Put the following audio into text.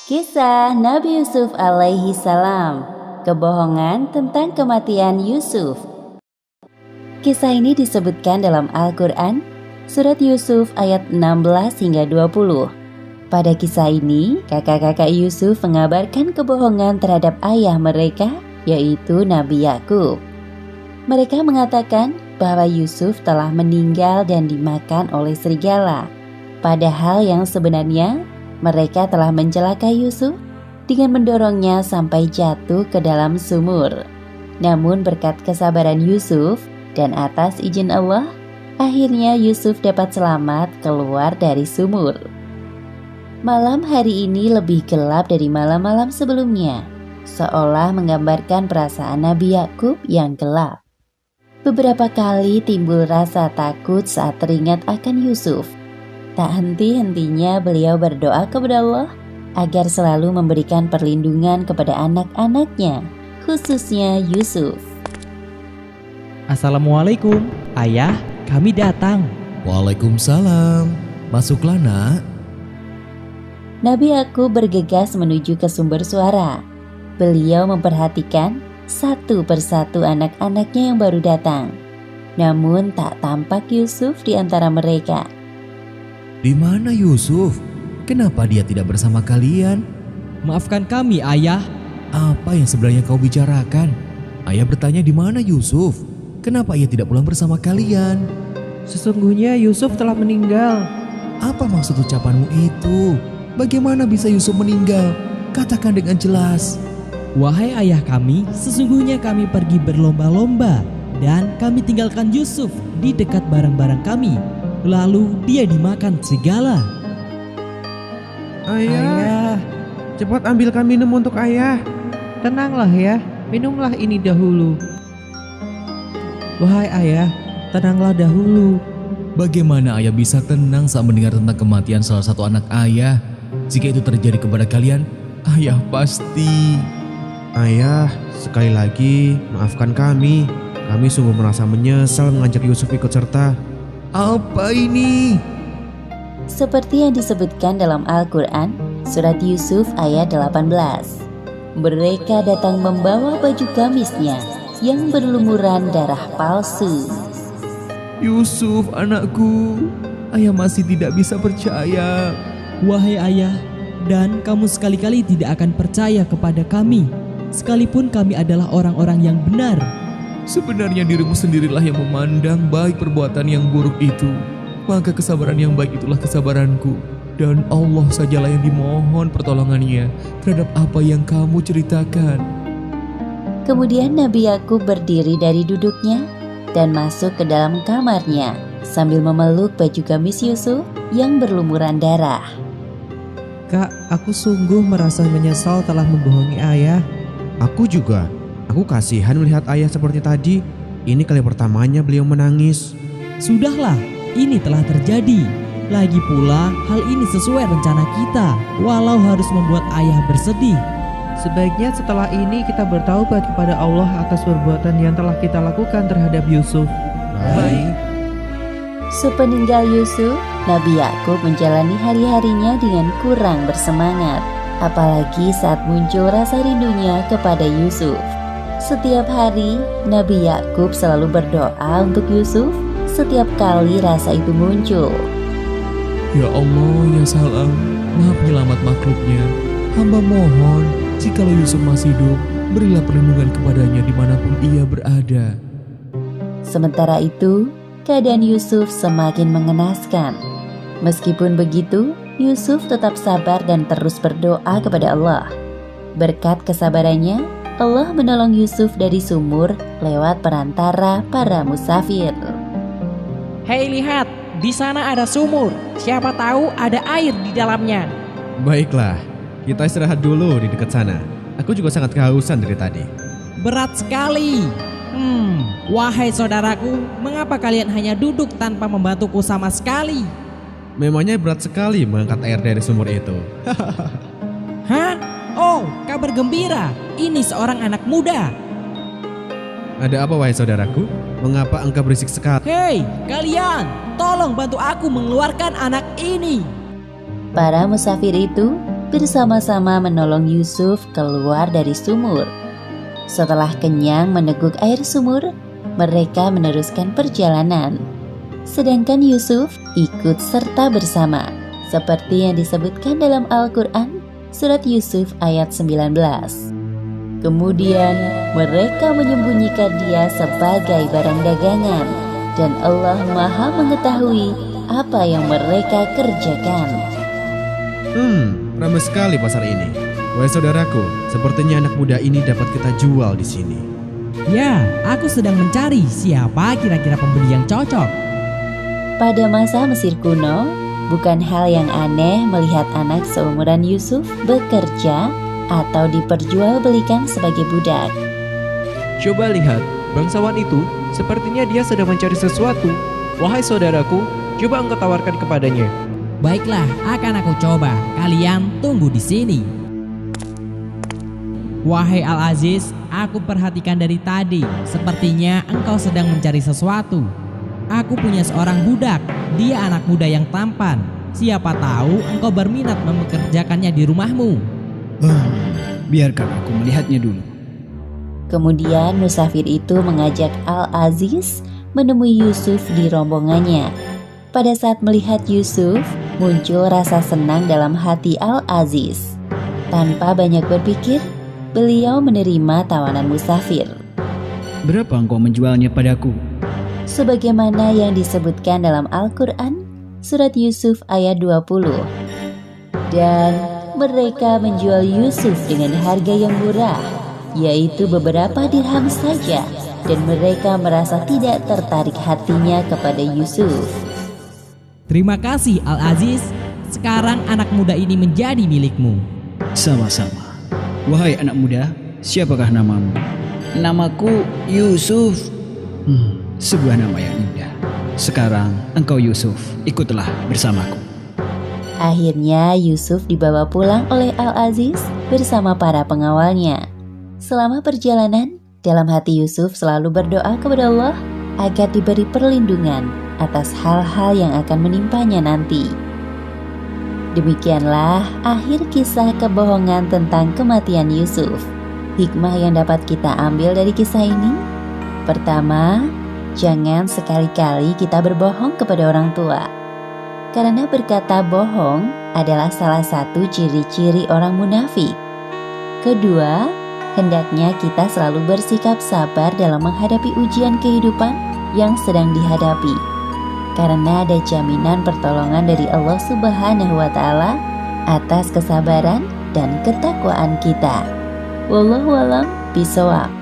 Kisah Nabi Yusuf alaihi salam. Kebohongan tentang kematian Yusuf. Kisah ini disebutkan dalam Al-Quran, surat Yusuf ayat 16 hingga 20. Pada kisah ini, kakak-kakak Yusuf mengabarkan kebohongan terhadap ayah mereka, yaitu Nabi Yakub. Mereka mengatakan bahwa Yusuf telah meninggal dan dimakan oleh serigala. Padahal yang sebenarnya, mereka telah mencelakai Yusuf dengan mendorongnya sampai jatuh ke dalam sumur. Namun berkat kesabaran Yusuf dan atas izin Allah, akhirnya Yusuf dapat selamat keluar dari sumur. Malam hari ini lebih gelap dari malam-malam sebelumnya, seolah menggambarkan perasaan Nabi Yakub yang gelap. Beberapa kali timbul rasa takut saat teringat akan Yusuf. Tak henti-hentinya beliau berdoa kepada Allah agar selalu memberikan perlindungan kepada anak-anaknya, khususnya Yusuf. Assalamualaikum, ayah, kami datang. Waalaikumsalam, masuklah nak. Nabi Yakub bergegas menuju ke sumber suara. Beliau memperhatikan satu persatu anak-anaknya yang baru datang. Namun tak tampak Yusuf di antara mereka. Di mana Yusuf? Kenapa dia tidak bersama kalian? Maafkan kami, ayah. Apa yang sebenarnya kau bicarakan? Ayah bertanya di mana Yusuf? Kenapa ia tidak pulang bersama kalian? Sesungguhnya Yusuf telah meninggal. Apa maksud ucapanmu itu? Bagaimana bisa Yusuf meninggal? Katakan dengan jelas. Wahai ayah kami, sesungguhnya kami pergi berlomba-lomba dan kami tinggalkan Yusuf di dekat barang-barang kami. Lalu dia dimakan serigala. Ayah, cepat ambilkan minum untuk ayah. Tenanglah ya, minumlah ini dahulu. Wahai ayah, tenanglah dahulu. Bagaimana ayah bisa tenang saat mendengar tentang kematian salah satu anak ayah? Jika itu terjadi kepada kalian, ayah pasti... Ayah, sekali lagi maafkan kami. Kami sungguh merasa menyesal mengajak Yusuf ikut serta. Apa ini? Seperti yang disebutkan dalam Al-Quran, surat Yusuf ayat 18. Mereka datang membawa baju gamisnya yang berlumuran darah palsu. Yusuf anakku, ayah masih tidak bisa percaya. Wahai ayah, dan kamu sekali-kali tidak akan percaya kepada kami, sekalipun kami adalah orang-orang yang benar. Sebenarnya dirimu sendirilah yang memandang baik perbuatan yang buruk itu. Maka kesabaran yang baik itulah kesabaranku. Dan Allah sajalah yang dimohon pertolongannya terhadap apa yang kamu ceritakan. Kemudian Nabi Yakub berdiri dari duduknya dan masuk ke dalam kamarnya sambil memeluk baju gamis Yusuf yang berlumuran darah. Kak, aku sungguh merasa menyesal telah membohongi ayah. Aku juga. Aku kasihan melihat ayah seperti tadi. Ini kali pertamanya beliau menangis. Sudahlah, ini telah terjadi. Lagi pula, hal ini sesuai rencana kita, walau harus membuat ayah bersedih. Sebaiknya setelah ini kita bertaubat kepada Allah atas perbuatan yang telah kita lakukan terhadap Yusuf. Baik. Sepeninggal Yusuf, Nabi Yakub menjalani hari-harinya dengan kurang bersemangat. Apalagi saat muncul rasa rindunya kepada Yusuf. Setiap hari, Nabi Yakub selalu berdoa untuk Yusuf setiap kali rasa itu muncul. Ya Allah, ya Salam, Maha Penyelamat makhluknya. Hamba mohon, jikalau Yusuf masih hidup, berilah perlindungan kepadanya dimanapun ia berada. Sementara itu, keadaan Yusuf semakin mengenaskan. Meskipun begitu, Yusuf tetap sabar dan terus berdoa kepada Allah. Berkat kesabarannya, Allah menolong Yusuf dari sumur lewat perantara para musafir. Hei lihat, di sana ada sumur. Siapa tahu ada air di dalamnya. Baiklah, kita istirahat dulu di dekat sana. Aku juga sangat kehausan dari tadi. Berat sekali. Wahai saudaraku, mengapa kalian hanya duduk tanpa membantuku sama sekali? Memangnya berat sekali mengangkat air dari sumur itu. Hah? Oh, kabar gembira. Ini seorang anak muda. Ada apa wahai saudaraku? Mengapa engkau berisik sekali? Hei, kalian, tolong bantu aku mengeluarkan anak ini. Para musafir itu bersama-sama menolong Yusuf keluar dari sumur. Setelah kenyang meneguk air sumur, mereka meneruskan perjalanan. Sedangkan Yusuf ikut serta bersama, seperti yang disebutkan dalam Al-Quran, surat Yusuf ayat 19. Kemudian mereka menyembunyikan dia sebagai barang dagangan, dan Allah Maha mengetahui apa yang mereka kerjakan. Ramai sekali pasar ini. Wahai saudaraku, sepertinya anak muda ini dapat kita jual di sini. Ya, aku sedang mencari siapa kira-kira pembeli yang cocok. Pada masa Mesir kuno, bukan hal yang aneh melihat anak seumuran Yusuf bekerja atau diperjualbelikan sebagai budak. Coba lihat, bangsawan itu sepertinya dia sedang mencari sesuatu. Wahai saudaraku, coba engkau tawarkan kepadanya. Baiklah, akan aku coba. Kalian tunggu di sini. Wahai Al-Aziz, aku perhatikan dari tadi. Sepertinya engkau sedang mencari sesuatu. Aku punya seorang budak. Dia anak muda yang tampan. Siapa tahu engkau berminat mempekerjakannya di rumahmu. Biarkan aku melihatnya dulu. Kemudian musafir itu mengajak Al-Aziz menemui Yusuf di rombongannya. Pada saat melihat Yusuf, muncul rasa senang dalam hati Al-Aziz. Tanpa banyak berpikir, beliau menerima tawanan musafir. Berapa engkau menjualnya padaku? Sebagaimana yang disebutkan dalam Al-Quran, surat Yusuf ayat 20. Dan mereka menjual Yusuf dengan harga yang murah, yaitu beberapa dirham saja, dan mereka merasa tidak tertarik hatinya kepada Yusuf. Terima kasih Al-Aziz. Sekarang anak muda ini menjadi milikmu. Sama-sama. Wahai anak muda, siapakah namamu? Namaku Yusuf. Sebuah nama yang indah. Sekarang engkau Yusuf, ikutlah bersamaku. Akhirnya Yusuf dibawa pulang oleh Al-Aziz bersama para pengawalnya. Selama perjalanan, dalam hati Yusuf selalu berdoa kepada Allah agar diberi perlindungan atas hal-hal yang akan menimpanya nanti. Demikianlah akhir kisah kebohongan tentang kematian Yusuf. Hikmah yang dapat kita ambil dari kisah ini: pertama, jangan sekali-kali kita berbohong kepada orang tua, karena berkata bohong adalah salah satu ciri-ciri orang munafik. Kedua, hendaknya kita selalu bersikap sabar dalam menghadapi ujian kehidupan yang sedang dihadapi, karena ada jaminan pertolongan dari Allah Subhanahu wa Ta'ala atas kesabaran dan ketakwaan kita. Wallahu a'lam bishawab.